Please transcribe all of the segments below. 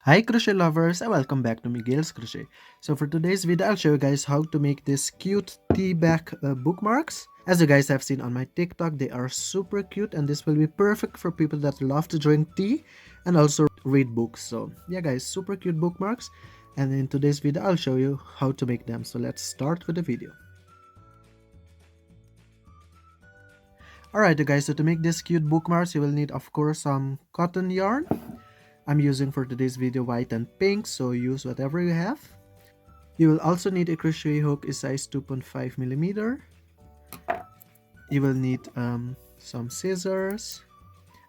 Hi crochet lovers and welcome back to Miguelscrochet. So for today's video I'll show you guys how to make this cute tea bag bookmarks. As you guys have seen on my TikTok, they are super cute and this will be perfect for people that love to drink tea and also read books. So yeah guys, super cute bookmarks, and in today's video I'll show you how to make them. So let's start with the video. Alright you guys, so to make this cute bookmarks you will need of course some cotton yarn. I'm using for today's video white and pink, so use whatever you have. You will also need a crochet hook is size 2.5 millimeter. You will need some scissors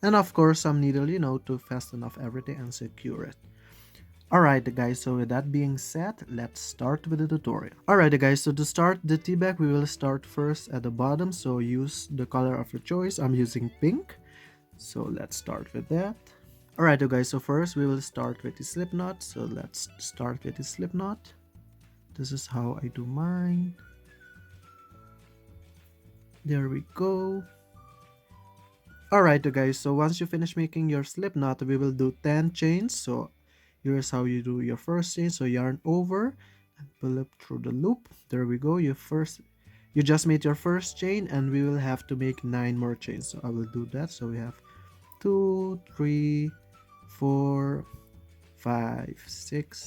and of course some needle, to fasten off everything and secure it. Alright guys, so with that being said, let's start with the tutorial. Alright guys, so to start the tea bag, we will start first at the bottom, so use the color of your choice. I'm using pink, so let's start with that. Alright guys, so first we will start with the slip knot, so let's start with the slip knot. This is how I do mine. There we go. Alright guys, so once you finish making your slip knot, we will do 10 chains. So here's how you do your first chain. So yarn over and pull up through the loop. There we go. You just made your first chain and we will have to make 9 more chains. So I will do that. So we have 2, 3, 4, 5, 6,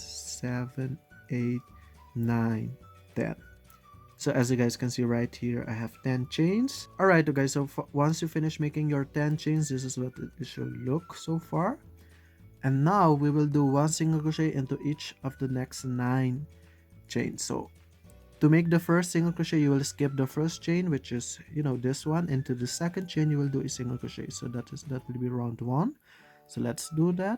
7, 8, 9, 10. So as you guys can see right here, I have 10 chains. Alright guys, so once you finish making your 10 chains, this is what it should look so far. And now we will do 1 single crochet into each of the next 9 chains. So to make the first single crochet, you will skip the first chain, which is this one. Into the second chain you will do a single crochet, so that will be round 1. So let's do that.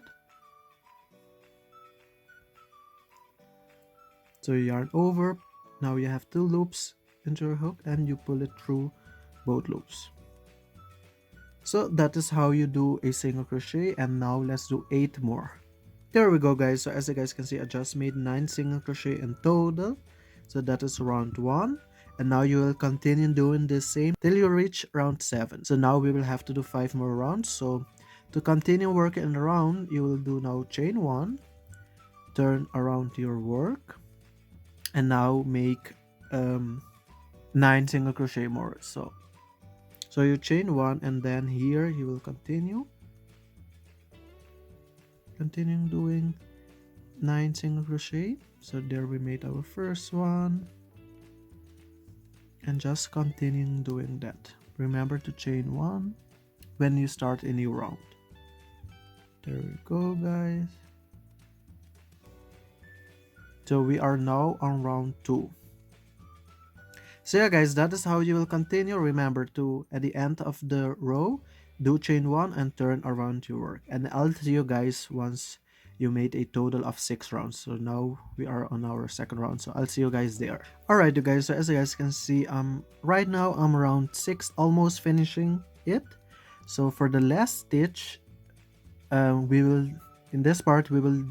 So you yarn over. Now you have 2 loops into your hook and you pull it through both loops. So that is how you do a single crochet, and now let's do 8 more. There we go guys. So as you guys can see, I just made 9 single crochet in total. So that is round 1, and now you will continue doing the same till you reach round 7. So now we will have to do 5 more rounds. So to continue working around, you will do now chain 1, turn around your work, and now make 9 single crochet more. So you chain 1 and then here you will continue doing 9 single crochet. So there we made our first one, and just continue doing that. Remember to chain 1 when you start a new round. There we go guys. So we are now on round 2. So yeah guys, that is how you will continue. Remember to, at the end of the row, do chain 1 and turn around your work. And I'll see you guys once you made a total of 6 rounds. So now we are on our second round, so I'll see you guys there. Alright you guys, so as you guys can see, right now I'm around 6, almost finishing it. So for the last stitch, in this part we will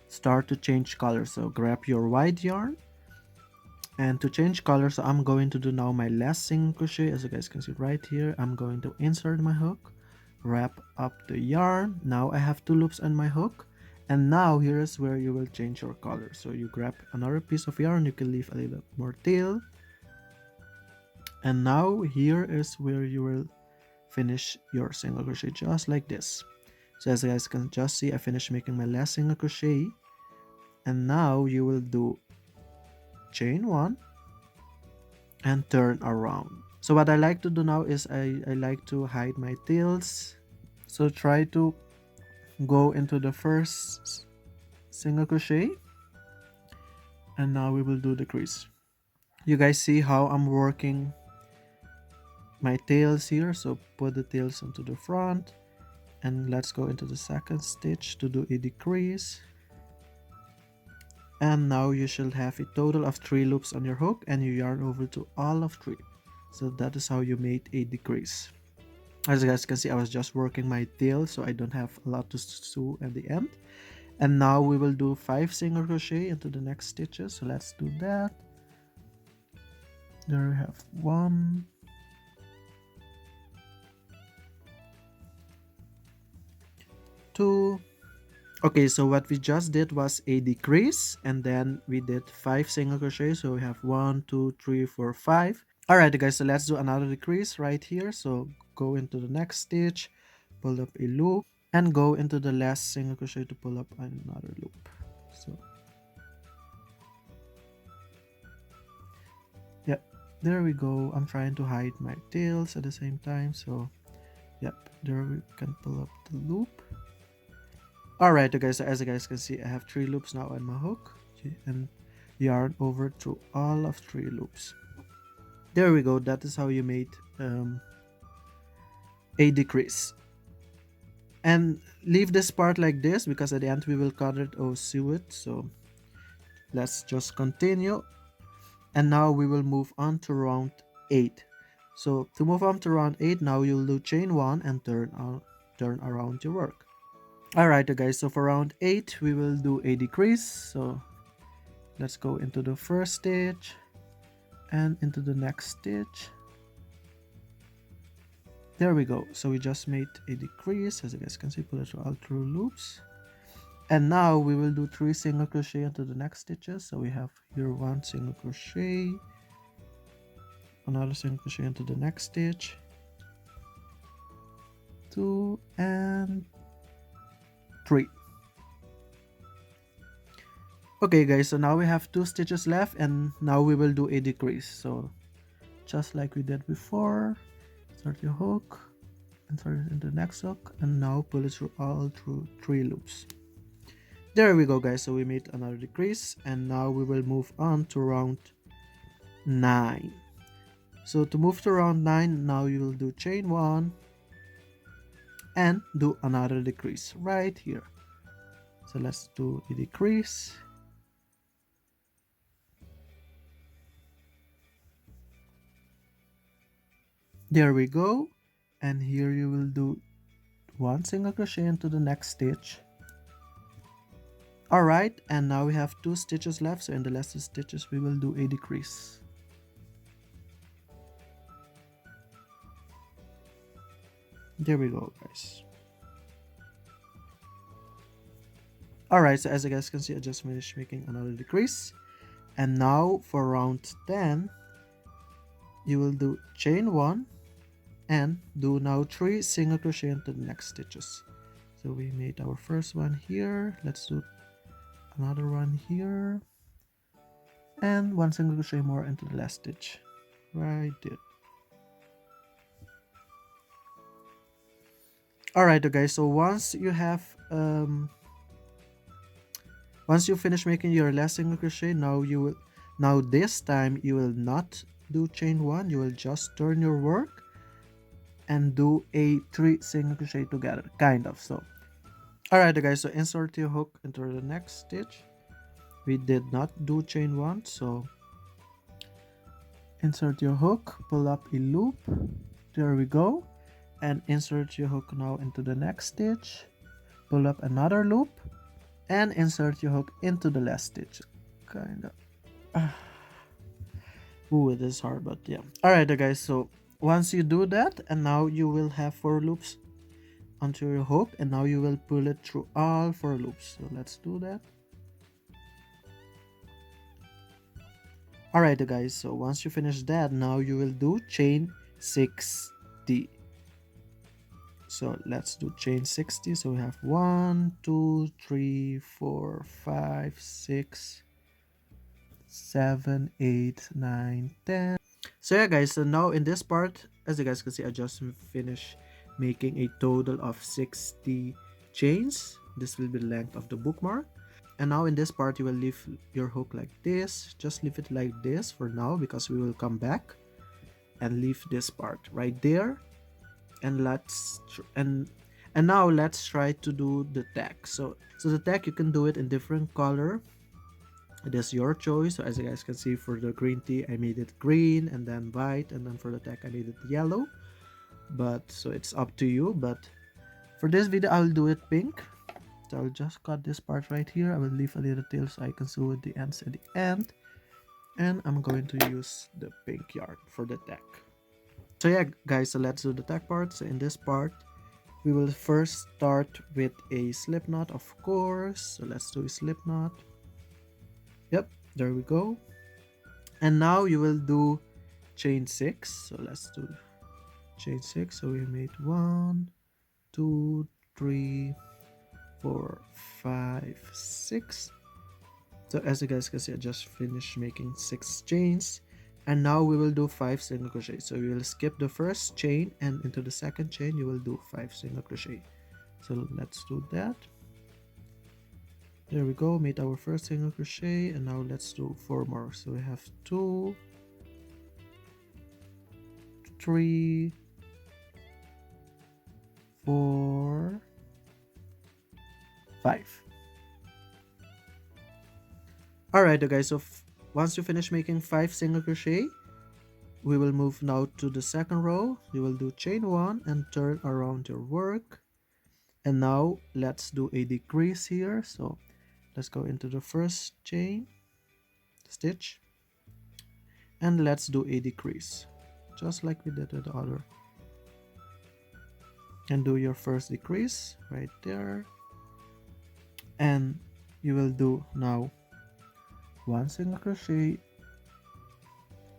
start to change color. So grab your white yarn, and to change color, so I'm going to do now my last single crochet. As you guys can see right here, I'm going to insert my hook, wrap up the yarn. Now I have 2 loops on my hook, and now here is where you will change your color. So you grab another piece of yarn, you can leave a little more tail, and now here is where you will finish your single crochet, just like this. So as you guys can just see, I finished making my last single crochet, and now you will do chain 1 and turn around. So what I like to do now is I like to hide my tails. So try to go into the first single crochet, and now we will do the crease. You guys see how I'm working my tails here. So put the tails onto the front, and let's go into the second stitch to do a decrease. And now you should have a total of 3 loops on your hook, and you yarn over to all of 3. So that is how you made a decrease. As you guys can see, I was just working my tail, so I don't have a lot to sew at the end. And now we will do 5 single crochet into the next stitches. So let's do that. There we have 1, 2, Okay, so what we just did was a decrease, and then we did 5 single crochet. So we have 1, 2, 3, 4, 5. All right, guys, so let's do another decrease right here. So go into the next stitch, pull up a loop, and go into the last single crochet to pull up another loop. So yep, there we go. I'm trying to hide my tails at the same time. So yep, there we can pull up the loop. All right, guys, so as you guys can see, I have 3 loops now on my hook, and yarn over through all of 3 loops. There we go. That is how you made a decrease. And leave this part like this because at the end we will cut it or sew it. So let's just continue. And now we will move on to round 8. So to move on to round 8, now you'll do chain 1 and turn around your work. Alright guys, so for round 8 we will do a decrease. So let's go into the first stitch and into the next stitch. There we go. So we just made a decrease, as you guys can see, pull it through all 3 loops. And now we will do 3 single crochet into the next stitches. So we have here 1 single crochet, another single crochet into the next stitch, 2 and 3. Okay guys, so now we have 2 stitches left, and now we will do a decrease. So just like we did before, start your hook, insert it into the next hook, and now pull it through all 3 loops. There we go guys, so we made another decrease, and now we will move on to round 9. So to move to round 9, now you will do chain 1 and do another decrease right here. So let's do a decrease. There we go. And here you will do 1 single crochet into the next stitch. Alright, and now we have 2 stitches left, so in the last 2 stitches we will do a decrease. There we go guys. Alright, so as you guys can see, I just finished making another decrease. And now for round 10, you will do chain 1 and do now 3 single crochet into the next stitches. So we made our first one here. Let's do another one here. And 1 single crochet more into the last stitch. Right there. Alright guys, so once you have once you finish making your last single crochet, now this time you will not do chain 1, you will just turn your work and do a 3 single crochet together, kind of. So alright guys, so insert your hook into the next stitch. We did not do chain 1, so insert your hook, pull up a loop, there we go, and insert your hook now into the next stitch, pull up another loop, and insert your hook into the last stitch. Kind of ooh, it is hard, but yeah. Alright guys, so once you do that, and now you will have 4 loops onto your hook, and now you will pull it through all 4 loops. So let's do that. Alright guys, so once you finish that, now you will do chain 60. So let's do chain 60. So we have 1, 2, 3, 4, 5, 6, 7, 8, 9, 10. So yeah guys, so now in this part, as you guys can see, I just finished making a total of 60 chains. This will be the length of the bookmark. And now in this part, you will leave your hook like this. Just leave it like this for now, because we will come back and leave this part right there. And now let's try to do the tag. So the tag, you can do it in different color. It is your choice. So as you guys can see, for the green tea, I made it green and then white, and then for the tag, I made it yellow. But so it's up to you. But for this video, I'll do it pink. So I'll just cut this part right here. I will leave a little tail so I can sew with the ends at the end. And I'm going to use the pink yarn for the tag. So yeah guys, so let's do the tag part. So in this part, We will first start with a slip knot, of course. So let's do a slip knot. Yep, there we go. And now you will do chain 6. So let's do chain 6. So we made 1, 2, 3, 4, 5, 6. So as you guys can see, I just finished making 6 chains. And now we will do 5 single crochet. So we will skip the first chain, and into the second chain you will do 5 single crochet. So let's do that. There we go, made our first single crochet, and now let's do 4 more. So we have 2, 3, 4, 5. Alright guys, so once you finish making 5 single crochet, we will move now to the second row. You will do chain 1 and turn around your work. And now let's do a decrease here. So let's go into the first chain stitch, and let's do a decrease just like we did with the other, and do your first decrease right there. And you will do now 1 single crochet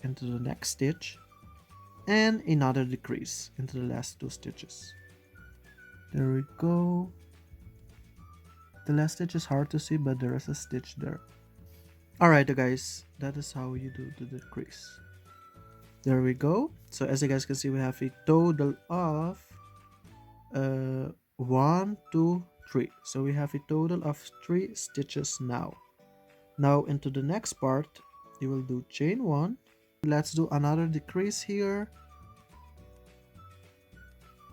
into the next stitch and another decrease into the last 2 stitches. There we go. The last stitch is hard to see, but there is a stitch there. Alright guys, that is how you do the decrease. There we go. So as you guys can see, we have a total of 1, 2, 3. So we have a total of 3 stitches now. Now into the next part, you will do chain 1. Let's do another decrease here.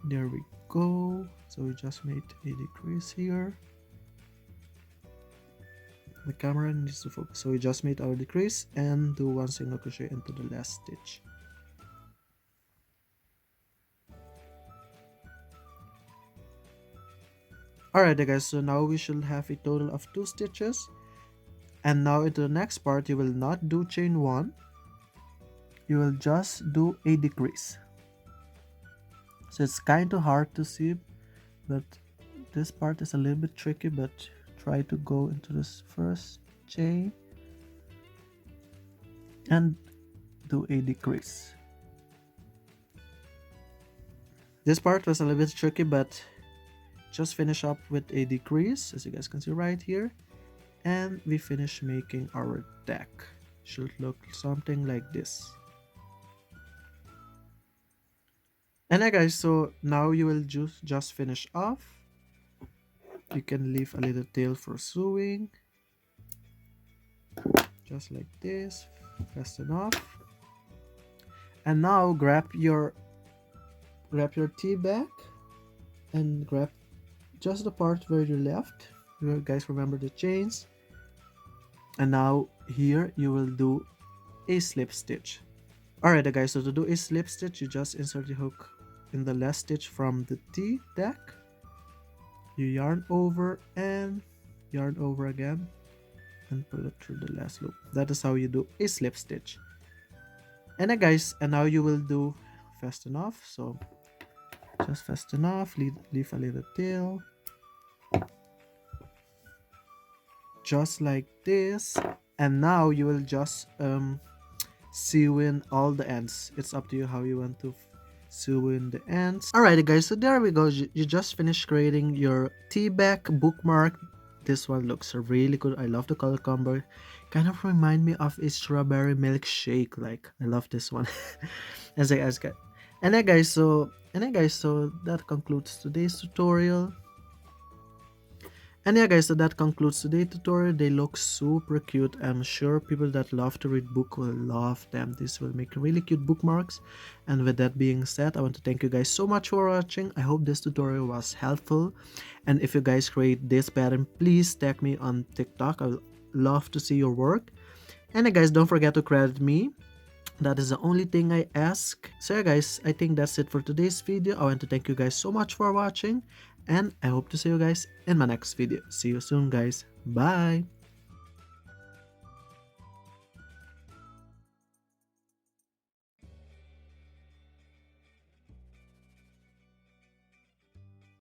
There we go. So we just made a decrease here. The camera needs to focus. So we just made our decrease and do 1 single crochet into the last stitch. Alright guys, so now we should have a total of 2 stitches. And now into the next part, you will not do chain 1. You will just do a decrease. So it's kind of hard to see, but this part is a little bit tricky, but try to go into this first chain and do a decrease. This part was a little bit tricky, but just finish up with a decrease, as you guys can see right here, and we finish making our deck. Should look something like this. And yeah guys, so now you will just finish off. You can leave a little tail for sewing, just like this. Fasten off. And now grab your tea bag and grab just the part where you left. You guys remember the chains. And now here you will do a slip stitch. Alright guys, so to do a slip stitch, you just insert the hook in the last stitch from the tea deck. You yarn over and yarn over again and pull it through the last loop. That is how you do a slip stitch. And then guys, and now you will do fasten off. So just fasten off, leave a little tail, just like this. And now you will just sew in all the ends. It's up to you how you want to sew in the ends. Alright guys, so there we go. You just finished creating your tea bag bookmark. This one looks really good. I love the color combo. Kind of remind me of a strawberry milkshake. Like, I love this one. as I ask it. And then guys, so that concludes today's tutorial. And yeah guys, so that concludes today's tutorial. They look super cute. I'm sure people that love to read book will love them. This will make really cute bookmarks. And with that being said, I want to thank you guys so much for watching. I hope this tutorial was helpful. And if you guys create this pattern, please tag me on TikTok. I would love to see your work. And yeah guys, don't forget to credit me. That is the only thing I ask. So yeah guys, I think that's it for today's video. I want to thank you guys so much for watching. And I hope to see you guys in my next video. See you soon guys. Bye.